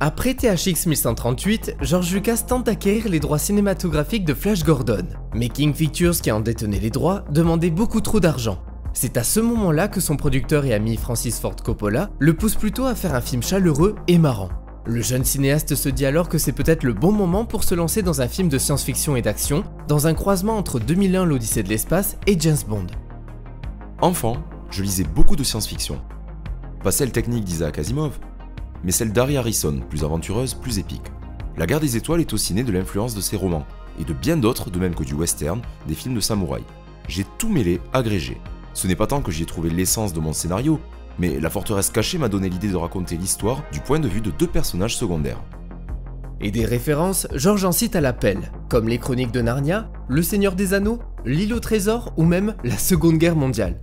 Après THX 1138, George Lucas tente d'acquérir les droits cinématographiques de Flash Gordon, mais King Pictures, qui en détenait les droits, demandait beaucoup trop d'argent. C'est à ce moment-là que son producteur et ami Francis Ford Coppola le pousse plutôt à faire un film chaleureux et marrant. Le jeune cinéaste se dit alors que c'est peut-être le bon moment pour se lancer dans un film de science-fiction et d'action, dans un croisement entre 2001 l'Odyssée de l'espace et James Bond. Enfant, je lisais beaucoup de science-fiction. Pas celle technique d'Isaac Asimov, mais celle d'Harry Harrison, plus aventureuse, plus épique. La Guerre des Étoiles est aussi née de l'influence de ces romans, et de bien d'autres, de même que du western, des films de samouraï. J'ai tout mêlé, agrégé. Ce n'est pas tant que j'y ai trouvé l'essence de mon scénario, mais La Forteresse Cachée m'a donné l'idée de raconter l'histoire du point de vue de deux personnages secondaires. Et des références, George en cite à l'appel, comme les Chroniques de Narnia, Le Seigneur des Anneaux, L'Île au Trésor ou même la Seconde Guerre mondiale.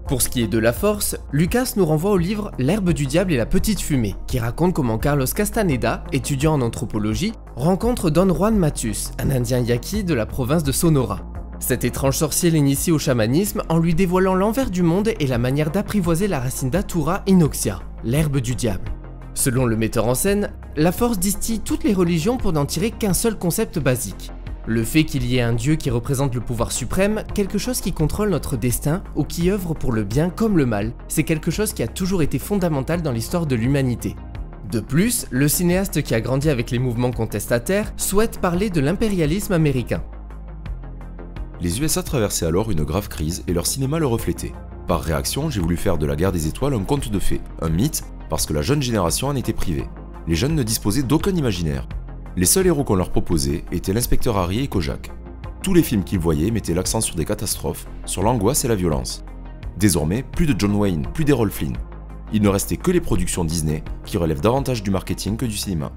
Pour ce qui est de la Force, Lucas nous renvoie au livre L'Herbe du Diable et la Petite Fumée, qui raconte comment Carlos Castaneda, étudiant en anthropologie, rencontre Don Juan Matus, un indien yaqui de la province de Sonora. Cet étrange sorcier l'initie au chamanisme en lui dévoilant l'envers du monde et la manière d'apprivoiser la racine d'Atura Inoxia, l'herbe du diable. Selon le metteur en scène, la Force distille toutes les religions pour n'en tirer qu'un seul concept basique. Le fait qu'il y ait un dieu qui représente le pouvoir suprême, quelque chose qui contrôle notre destin ou qui œuvre pour le bien comme le mal, c'est quelque chose qui a toujours été fondamental dans l'histoire de l'humanité. De plus, le cinéaste qui a grandi avec les mouvements contestataires souhaite parler de l'impérialisme américain. Les USA traversaient alors une grave crise et leur cinéma le reflétait. Par réaction, j'ai voulu faire de La Guerre des Étoiles un conte de fées, un mythe, parce que la jeune génération en était privée. Les jeunes ne disposaient d'aucun imaginaire. Les seuls héros qu'on leur proposait étaient l'inspecteur Harry et Kojak. Tous les films qu'ils voyaient mettaient l'accent sur des catastrophes, sur l'angoisse et la violence. Désormais, plus de John Wayne, plus d'Errol Flynn. Il ne restait que les productions Disney, qui relèvent davantage du marketing que du cinéma.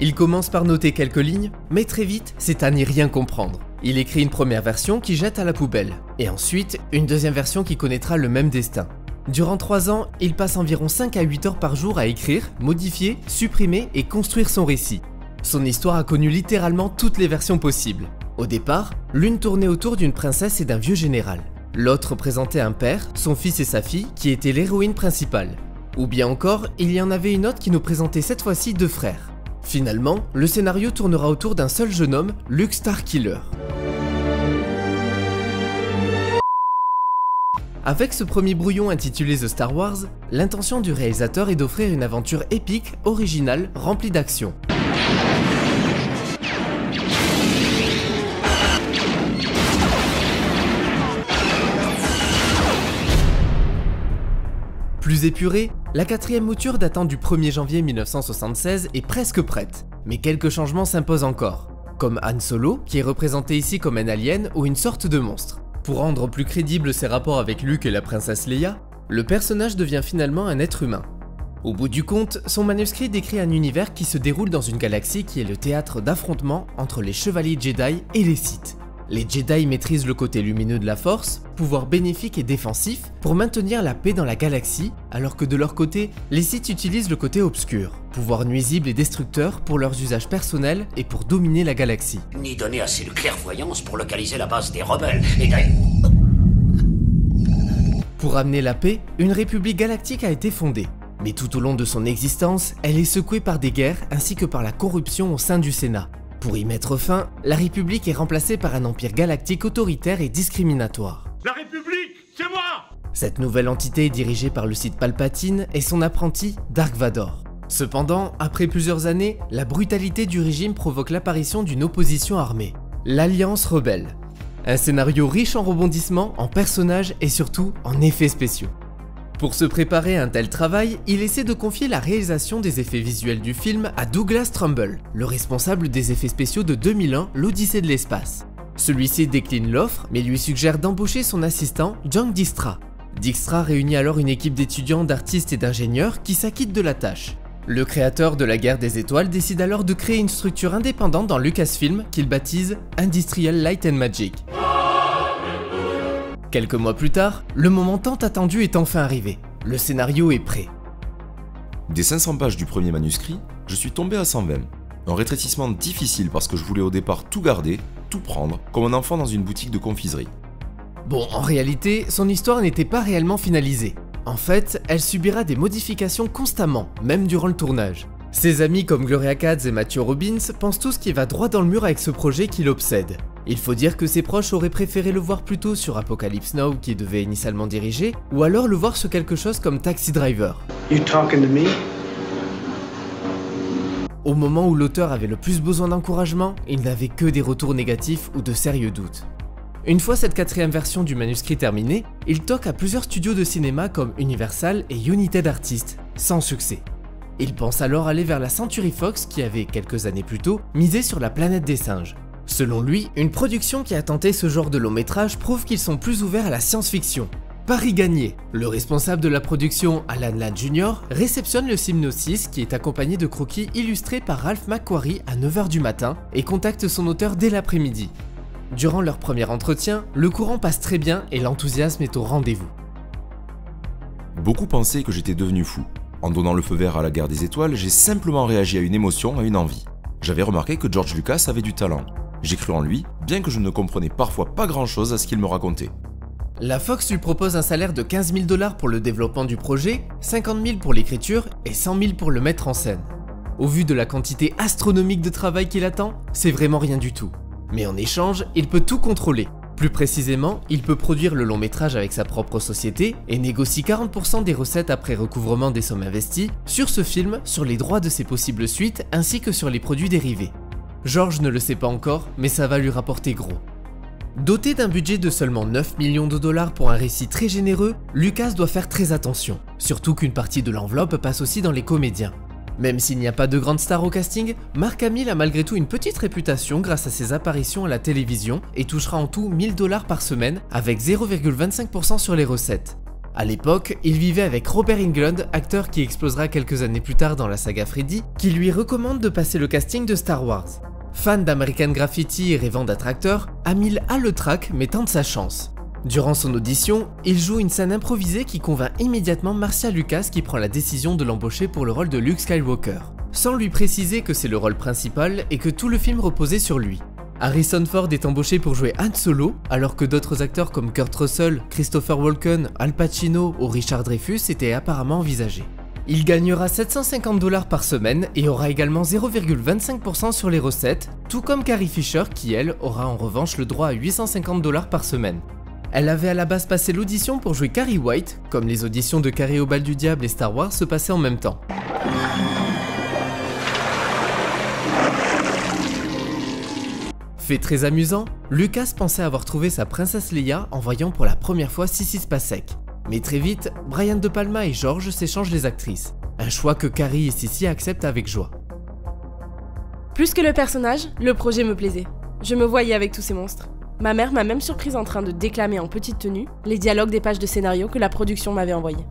Il commence par noter quelques lignes, mais très vite, c'est à n'y rien comprendre. Il écrit une première version qui jette à la poubelle, et ensuite une deuxième version qui connaîtra le même destin. Durant 3 ans, il passe environ 5 à 8 heures par jour à écrire, modifier, supprimer et construire son récit. Son histoire a connu littéralement toutes les versions possibles. Au départ, l'une tournait autour d'une princesse et d'un vieux général. L'autre présentait un père, son fils et sa fille, qui étaient l'héroïne principale. Ou bien encore, il y en avait une autre qui nous présentait cette fois-ci 2 frères. Finalement, le scénario tournera autour d'un seul jeune homme, Luke Starkiller. Avec ce premier brouillon intitulé The Star Wars, l'intention du réalisateur est d'offrir une aventure épique, originale, remplie d'action. Plus épurée, la 4e mouture datant du 1er janvier 1976 est presque prête, mais quelques changements s'imposent encore, comme Han Solo, qui est représenté ici comme un alien ou une sorte de monstre. Pour rendre plus crédibles ses rapports avec Luke et la princesse Leia, le personnage devient finalement un être humain. Au bout du compte, son manuscrit décrit un univers qui se déroule dans une galaxie qui est le théâtre d'affrontements entre les chevaliers Jedi et les Sith. Les Jedi maîtrisent le côté lumineux de la Force, pouvoir bénéfique et défensif, pour maintenir la paix dans la galaxie, alors que de leur côté, les Sith utilisent le côté obscur, pouvoir nuisible et destructeur pour leurs usages personnels et pour dominer la galaxie. Ni donner assez de clairvoyance pour localiser la base des rebelles, et d'ailleurs... Pour amener la paix, une république galactique a été fondée. Mais tout au long de son existence, elle est secouée par des guerres ainsi que par la corruption au sein du Sénat. Pour y mettre fin, la République est remplacée par un empire galactique autoritaire et discriminatoire. La République, c'est moi! Cette nouvelle entité est dirigée par le Sith Palpatine et son apprenti, Dark Vador. Cependant, après plusieurs années, la brutalité du régime provoque l'apparition d'une opposition armée, l'Alliance Rebelle. Un scénario riche en rebondissements, en personnages et surtout en effets spéciaux. Pour se préparer à un tel travail, il essaie de confier la réalisation des effets visuels du film à Douglas Trumbull, le responsable des effets spéciaux de 2001, l'Odyssée de l'espace. Celui-ci décline l'offre, mais lui suggère d'embaucher son assistant, John Dykstra. Dykstra réunit alors une équipe d'étudiants, d'artistes et d'ingénieurs qui s'acquittent de la tâche. Le créateur de La Guerre des Étoiles décide alors de créer une structure indépendante dans Lucasfilm qu'il baptise Industrial Light and Magic. Quelques mois plus tard, le moment tant attendu est enfin arrivé. Le scénario est prêt. Des 500 pages du premier manuscrit, je suis tombé à 120. Un rétrécissement difficile parce que je voulais au départ tout garder, tout prendre, comme un enfant dans une boutique de confiserie. Bon, en réalité, son histoire n'était pas réellement finalisée. En fait, elle subira des modifications constamment, même durant le tournage. Ses amis comme Gloria Katz et Matthew Robbins pensent tous qu'il va droit dans le mur avec ce projet qui l'obsède. Il faut dire que ses proches auraient préféré le voir plutôt sur Apocalypse Now qu'il devait initialement diriger, ou alors le voir sur quelque chose comme Taxi Driver. You talking to me? Au moment où l'auteur avait le plus besoin d'encouragement, il n'avait que des retours négatifs ou de sérieux doutes. Une fois cette 4e version du manuscrit terminée, il toque à plusieurs studios de cinéma comme Universal et United Artists, sans succès. Il pense alors aller vers la Century Fox qui avait, quelques années plus tôt, misé sur la planète des singes. Selon lui, une production qui a tenté ce genre de long métrage prouve qu'ils sont plus ouverts à la science-fiction. Pari gagné, le responsable de la production, Alan Ladd Jr., réceptionne le synopsis qui est accompagné de croquis illustrés par Ralph McQuarrie à 9 h du matin et contacte son auteur dès l'après-midi. Durant leur premier entretien, le courant passe très bien et l'enthousiasme est au rendez-vous. Beaucoup pensaient que j'étais devenu fou. En donnant le feu vert à la guerre des étoiles, j'ai simplement réagi à une émotion, à une envie. J'avais remarqué que George Lucas avait du talent. J'ai cru en lui, bien que je ne comprenais parfois pas grand-chose à ce qu'il me racontait. La Fox lui propose un salaire de 15 000 $ pour le développement du projet, 50 000 pour l'écriture et 100 000 pour le mettre en scène. Au vu de la quantité astronomique de travail qu'il attend, c'est vraiment rien du tout. Mais en échange, il peut tout contrôler. Plus précisément, il peut produire le long métrage avec sa propre société et négocie 40% des recettes après recouvrement des sommes investies sur ce film, sur les droits de ses possibles suites ainsi que sur les produits dérivés. George ne le sait pas encore, mais ça va lui rapporter gros. Doté d'un budget de seulement 9 millions de $ pour un récit très généreux, Lucas doit faire très attention, surtout qu'une partie de l'enveloppe passe aussi dans les comédiens. Même s'il n'y a pas de grande star au casting, Mark Hamill a malgré tout une petite réputation grâce à ses apparitions à la télévision et touchera en tout 1 000 $ par semaine avec 0,25% sur les recettes. À l'époque, il vivait avec Robert Englund, acteur qui explosera quelques années plus tard dans la saga Freddy, qui lui recommande de passer le casting de Star Wars. Fan d'American Graffiti et rêvant d'être acteur, Hamill a le trac mais tente sa chance. Durant son audition, il joue une scène improvisée qui convainc immédiatement Marcia Lucas qui prend la décision de l'embaucher pour le rôle de Luke Skywalker, sans lui préciser que c'est le rôle principal et que tout le film reposait sur lui. Harrison Ford est embauché pour jouer Han Solo, alors que d'autres acteurs comme Kurt Russell, Christopher Walken, Al Pacino ou Richard Dreyfuss étaient apparemment envisagés. Il gagnera 750 $ par semaine et aura également 0,25% sur les recettes, tout comme Carrie Fisher qui, elle, aura en revanche le droit à 850 $ par semaine. Elle avait à la base passé l'audition pour jouer Carrie White, comme les auditions de Carrie au bal du diable et Star Wars se passaient en même temps. Fait très amusant, Lucas pensait avoir trouvé sa princesse Leia en voyant pour la première fois Sissy Spacek. Mais très vite, Brian De Palma et George s'échangent les actrices, un choix que Carrie et Sissy acceptent avec joie. Plus que le personnage, le projet me plaisait. Je me voyais avec tous ces monstres. Ma mère m'a même surprise en train de déclamer en petite tenue les dialogues des pages de scénario que la production m'avait envoyées.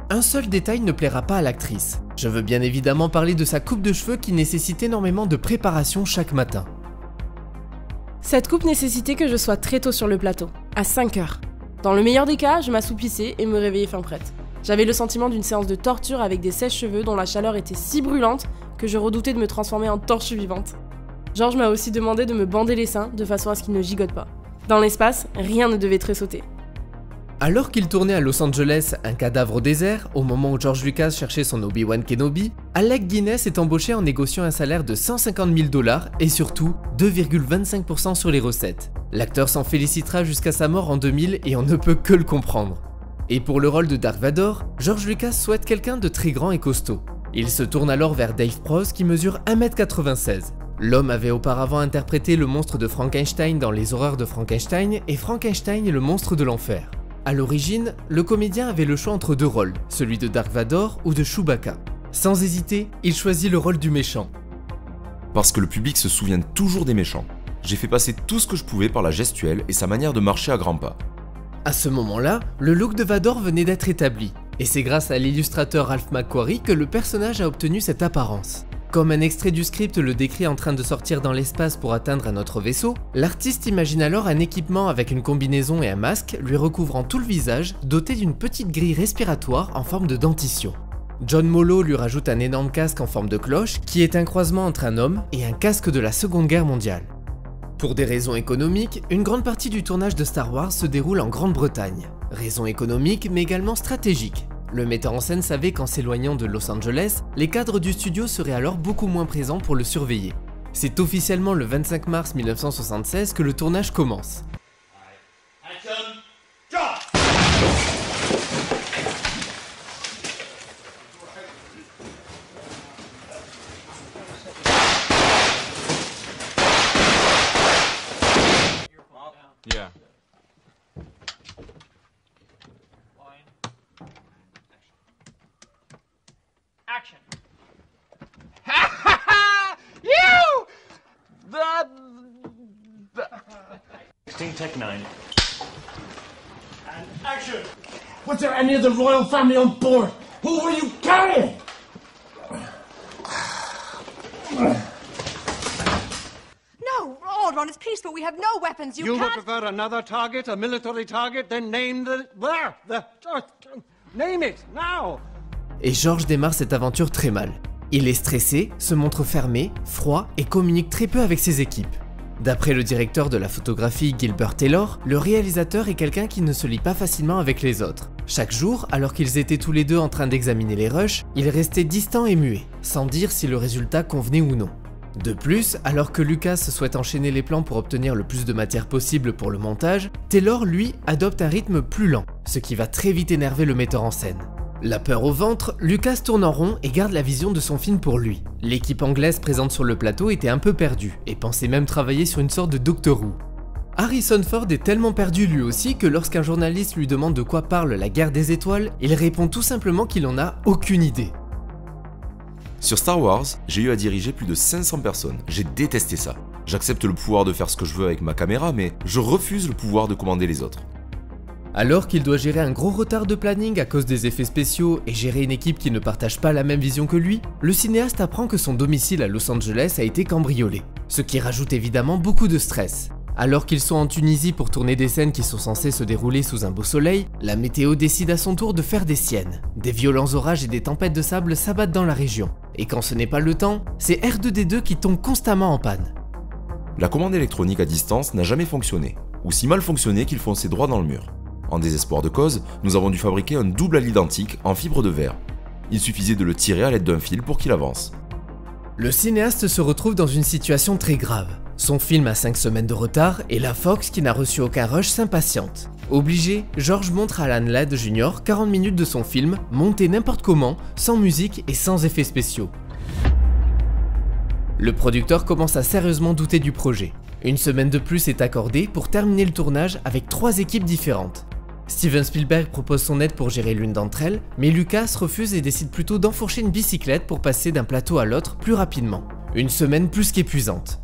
Un seul détail ne plaira pas à l'actrice. Je veux bien évidemment parler de sa coupe de cheveux qui nécessite énormément de préparation chaque matin. Cette coupe nécessitait que je sois très tôt sur le plateau, à 5 h. Dans le meilleur des cas, je m'assoupissais et me réveillais fin prête. J'avais le sentiment d'une séance de torture avec des sèches-cheveux dont la chaleur était si brûlante que je redoutais de me transformer en torche vivante. George m'a aussi demandé de me bander les seins de façon à ce qu'ils ne gigotent pas. Dans l'espace, rien ne devait tressauter. Alors qu'il tournait à Los Angeles Un cadavre au désert, au moment où George Lucas cherchait son Obi-Wan Kenobi, Alec Guinness est embauché en négociant un salaire de 150 000 $ et surtout 2,25% sur les recettes. L'acteur s'en félicitera jusqu'à sa mort en 2000 et on ne peut que le comprendre. Et pour le rôle de Dark Vador, George Lucas souhaite quelqu'un de très grand et costaud. Il se tourne alors vers Dave Prowse qui mesure 1,96 m. L'homme avait auparavant interprété le monstre de Frankenstein dans Les Horreurs de Frankenstein et Frankenstein et le monstre de l'enfer. A l'origine, le comédien avait le choix entre deux rôles, celui de Dark Vador ou de Chewbacca. Sans hésiter, il choisit le rôle du méchant. Parce que le public se souvient toujours des méchants. J'ai fait passer tout ce que je pouvais par la gestuelle et sa manière de marcher à grands pas. À ce moment-là, le look de Vador venait d'être établi, et c'est grâce à l'illustrateur Ralph McQuarrie que le personnage a obtenu cette apparence. Comme un extrait du script le décrit en train de sortir dans l'espace pour atteindre un autre vaisseau, l'artiste imagine alors un équipement avec une combinaison et un masque lui recouvrant tout le visage, doté d'une petite grille respiratoire en forme de dentition. John Mollo lui rajoute un énorme casque en forme de cloche qui est un croisement entre un homme et un casque de la Seconde Guerre mondiale. Pour des raisons économiques, une grande partie du tournage de Star Wars se déroule en Grande-Bretagne. Raison économique mais également stratégique. Le metteur en scène savait qu'en s'éloignant de Los Angeles, les cadres du studio seraient alors beaucoup moins présents pour le surveiller. C'est officiellement le 25 mars 1976 que le tournage commence. Yeah. Action. You! Tech 9. And action. Was there any of the royal family on board? Who were you carrying? No, Aldron, it's peaceful. We have no weapons. You would can't... prefer another target, a military target, then name name it, now! Et George démarre cette aventure très mal. Il est stressé, se montre fermé, froid et communique très peu avec ses équipes. D'après le directeur de la photographie Gilbert Taylor, le réalisateur est quelqu'un qui ne se lie pas facilement avec les autres. Chaque jour, alors qu'ils étaient tous les deux en train d'examiner les rushs, il restait distant et muet, sans dire si le résultat convenait ou non. De plus, alors que Lucas souhaite enchaîner les plans pour obtenir le plus de matière possible pour le montage, Taylor, lui, adopte un rythme plus lent, ce qui va très vite énerver le metteur en scène. La peur au ventre, Lucas tourne en rond et garde la vision de son film pour lui. L'équipe anglaise présente sur le plateau était un peu perdue, et pensait même travailler sur une sorte de Doctor Who. Harrison Ford est tellement perdu lui aussi que lorsqu'un journaliste lui demande de quoi parle la guerre des étoiles, il répond tout simplement qu'il en a aucune idée. Sur Star Wars, j'ai eu à diriger plus de 500 personnes, j'ai détesté ça. J'accepte le pouvoir de faire ce que je veux avec ma caméra, mais je refuse le pouvoir de commander les autres. Alors qu'il doit gérer un gros retard de planning à cause des effets spéciaux et gérer une équipe qui ne partage pas la même vision que lui, le cinéaste apprend que son domicile à Los Angeles a été cambriolé, ce qui rajoute évidemment beaucoup de stress. Alors qu'ils sont en Tunisie pour tourner des scènes qui sont censées se dérouler sous un beau soleil, la météo décide à son tour de faire des siennes. Des violents orages et des tempêtes de sable s'abattent dans la région. Et quand ce n'est pas le temps, c'est R2D2 qui tombe constamment en panne. La commande électronique à distance n'a jamais fonctionné, ou si mal fonctionné qu'il fonçait droit dans le mur. En désespoir de cause, nous avons dû fabriquer un double à l'identique en fibre de verre. Il suffisait de le tirer à l'aide d'un fil pour qu'il avance. Le cinéaste se retrouve dans une situation très grave. Son film a 5 semaines de retard et la Fox, qui n'a reçu aucun rush, s'impatiente. Obligé, George montre à Alan Ladd Jr. 40 minutes de son film, monté n'importe comment, sans musique et sans effets spéciaux. Le producteur commence à sérieusement douter du projet. Une semaine de plus est accordée pour terminer le tournage avec 3 équipes différentes. Steven Spielberg propose son aide pour gérer l'une d'entre elles, mais Lucas refuse et décide plutôt d'enfourcher une bicyclette pour passer d'un plateau à l'autre plus rapidement. Une semaine plus qu'épuisante.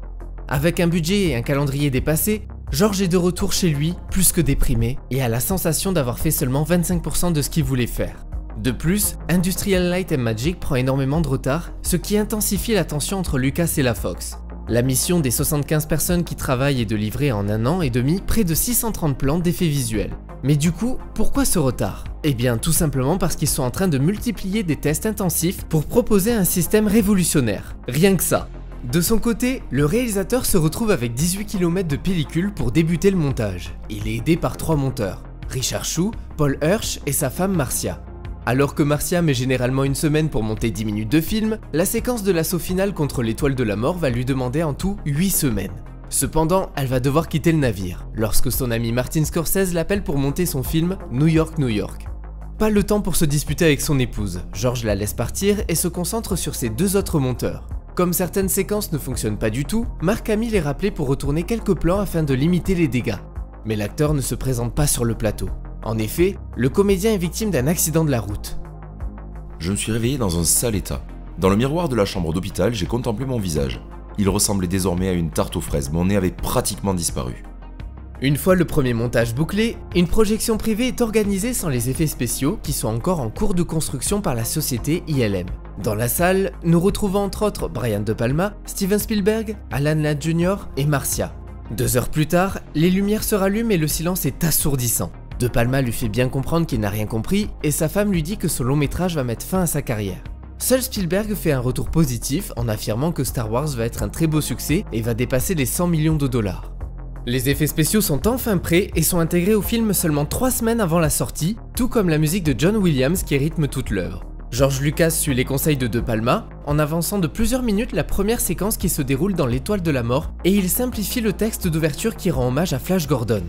Avec un budget et un calendrier dépassé, George est de retour chez lui, plus que déprimé, et a la sensation d'avoir fait seulement 25% de ce qu'il voulait faire. De plus, Industrial Light and Magic prend énormément de retard, ce qui intensifie la tension entre Lucas et la Fox. La mission des 75 personnes qui travaillent est de livrer en 1 an et demi près de 630 plans d'effets visuels. Mais du coup, pourquoi ce retard? Eh bien tout simplement parce qu'ils sont en train de multiplier des tests intensifs pour proposer un système révolutionnaire. Rien que ça. De son côté, le réalisateur se retrouve avec 18 km de pellicule pour débuter le montage. Il est aidé par 3 monteurs, Richard Chou, Paul Hirsch et sa femme Marcia. Alors que Marcia met généralement une semaine pour monter 10 minutes de film, la séquence de l'assaut final contre l'étoile de la mort va lui demander en tout 8 semaines. Cependant, elle va devoir quitter le navire, lorsque son ami Martin Scorsese l'appelle pour monter son film New York, New York. Pas le temps pour se disputer avec son épouse, George la laisse partir et se concentre sur ses 2 autres monteurs. Comme certaines séquences ne fonctionnent pas du tout, Mark Hamill est rappelé pour retourner quelques plans afin de limiter les dégâts. Mais l'acteur ne se présente pas sur le plateau. En effet, le comédien est victime d'un accident de la route. Je me suis réveillé dans un sale état. Dans le miroir de la chambre d'hôpital, j'ai contemplé mon visage. Il ressemblait désormais à une tarte aux fraises, mon nez avait pratiquement disparu. Une fois le premier montage bouclé, une projection privée est organisée sans les effets spéciaux qui sont encore en cours de construction par la société ILM. Dans la salle, nous retrouvons entre autres Brian De Palma, Steven Spielberg, Alan Ladd Jr. et Marcia. 2 heures plus tard, les lumières se rallument et le silence est assourdissant. De Palma lui fait bien comprendre qu'il n'a rien compris et sa femme lui dit que son long métrage va mettre fin à sa carrière. Seul Spielberg fait un retour positif en affirmant que Star Wars va être un très beau succès et va dépasser les 100 millions de dollars. Les effets spéciaux sont enfin prêts et sont intégrés au film seulement 3 semaines avant la sortie, tout comme la musique de John Williams qui rythme toute l'œuvre. George Lucas suit les conseils de De Palma, en avançant de plusieurs minutes la première séquence qui se déroule dans l'Étoile de la Mort, et il simplifie le texte d'ouverture qui rend hommage à Flash Gordon.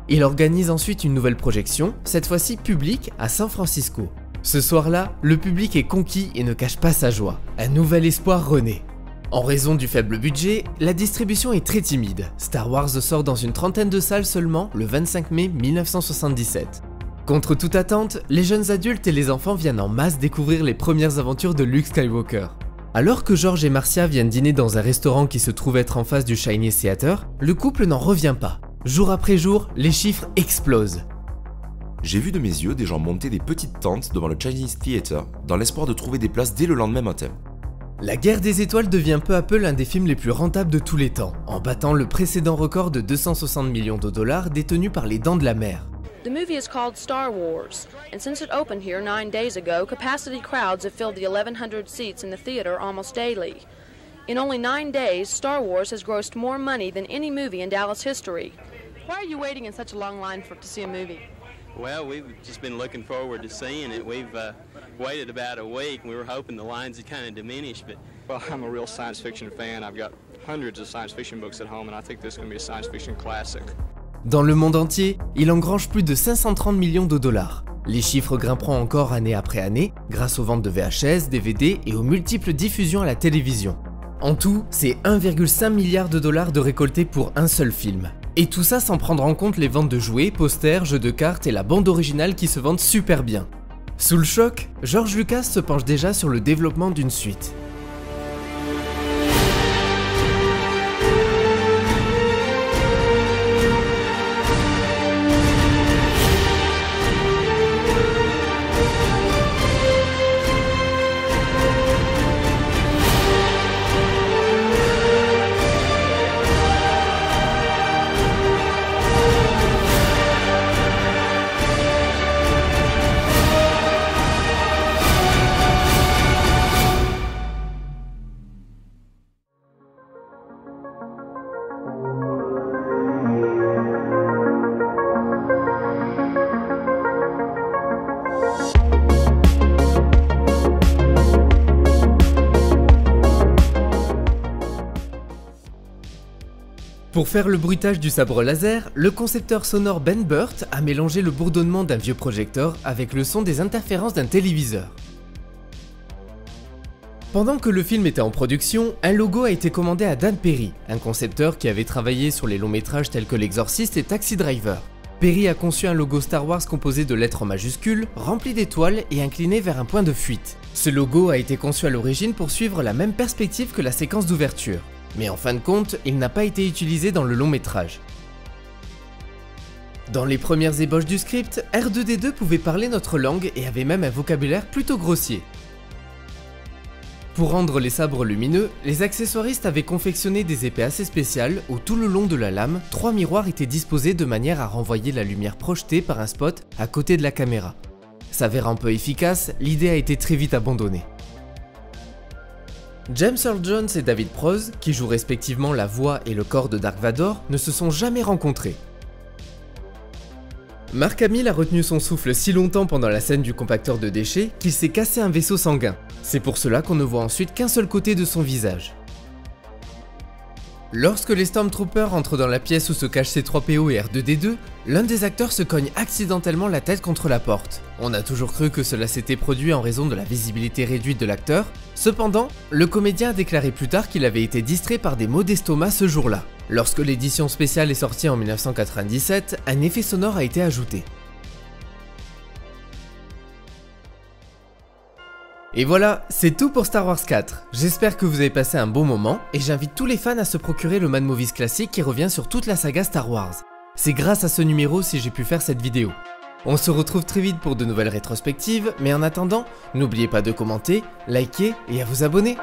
Il organise ensuite une nouvelle projection, cette fois-ci publique, à San Francisco. Ce soir-là, le public est conquis et ne cache pas sa joie. Un nouvel espoir renaît. En raison du faible budget, la distribution est très timide. Star Wars sort dans une trentaine de salles seulement le 25 mai 1977. Contre toute attente, les jeunes adultes et les enfants viennent en masse découvrir les premières aventures de Luke Skywalker. Alors que George et Marcia viennent dîner dans un restaurant qui se trouve être en face du Chinese Theater, le couple n'en revient pas. Jour après jour, les chiffres explosent. J'ai vu de mes yeux des gens monter des petites tentes devant le Chinese Theater dans l'espoir de trouver des places dès le lendemain matin. La Guerre des Étoiles devient peu à peu l'un des films les plus rentables de tous les temps, en battant le précédent record de 260 millions de dollars détenu par les Dents de la Mer. The movie is called Star Wars, and since it opened here 9 days ago, capacity crowds have filled the 1,100 seats in the theater almost daily. In only 9 days, Star Wars has grossed more money than any movie in Dallas history. Why are you waiting in such a long line to see a movie? Well, we've just been looking forward to seeing it. We've waited about a week. We were hoping the lines would kind of diminish, but... Well, I'm a real science fiction fan. I've got hundreds of science fiction books at home, and I think this is going to be a science fiction classic. Dans le monde entier, il engrange plus de 530 millions de dollars. Les chiffres grimperont encore année après année, grâce aux ventes de VHS, DVD et aux multiples diffusions à la télévision. En tout, c'est 1,5 milliard de dollars de récoltés pour un seul film. Et tout ça sans prendre en compte les ventes de jouets, posters, jeux de cartes et la bande originale qui se vendent super bien. Sous le choc, George Lucas se penche déjà sur le développement d'une suite. Pour faire le bruitage du sabre laser, le concepteur sonore Ben Burtt a mélangé le bourdonnement d'un vieux projecteur avec le son des interférences d'un téléviseur. Pendant que le film était en production, un logo a été commandé à Dan Perry, un concepteur qui avait travaillé sur les longs métrages tels que L'Exorciste et Taxi Driver. Perry a conçu un logo Star Wars composé de lettres en majuscules, rempli d'étoiles et incliné vers un point de fuite. Ce logo a été conçu à l'origine pour suivre la même perspective que la séquence d'ouverture. Mais en fin de compte, il n'a pas été utilisé dans le long métrage. Dans les premières ébauches du script, R2-D2 pouvait parler notre langue et avait même un vocabulaire plutôt grossier. Pour rendre les sabres lumineux, les accessoiristes avaient confectionné des épées assez spéciales où tout le long de la lame, 3 miroirs étaient disposés de manière à renvoyer la lumière projetée par un spot à côté de la caméra. S'avérant peu efficace, l'idée a été très vite abandonnée. James Earl Jones et David Prowse, qui jouent respectivement la voix et le corps de Dark Vador, ne se sont jamais rencontrés. Mark Hamill a retenu son souffle si longtemps pendant la scène du compacteur de déchets qu'il s'est cassé un vaisseau sanguin. C'est pour cela qu'on ne voit ensuite qu'un seul côté de son visage. Lorsque les Stormtroopers entrent dans la pièce où se cachent C3PO et R2-D2, l'un des acteurs se cogne accidentellement la tête contre la porte. On a toujours cru que cela s'était produit en raison de la visibilité réduite de l'acteur. Cependant, le comédien a déclaré plus tard qu'il avait été distrait par des maux d'estomac ce jour-là. Lorsque l'édition spéciale est sortie en 1997, un effet sonore a été ajouté. Et voilà, c'est tout pour Star Wars 4. J'espère que vous avez passé un bon moment et j'invite tous les fans à se procurer le Mad Movies classique qui revient sur toute la saga Star Wars. C'est grâce à ce numéro si j'ai pu faire cette vidéo. On se retrouve très vite pour de nouvelles rétrospectives, mais en attendant, n'oubliez pas de commenter, liker et à vous abonner.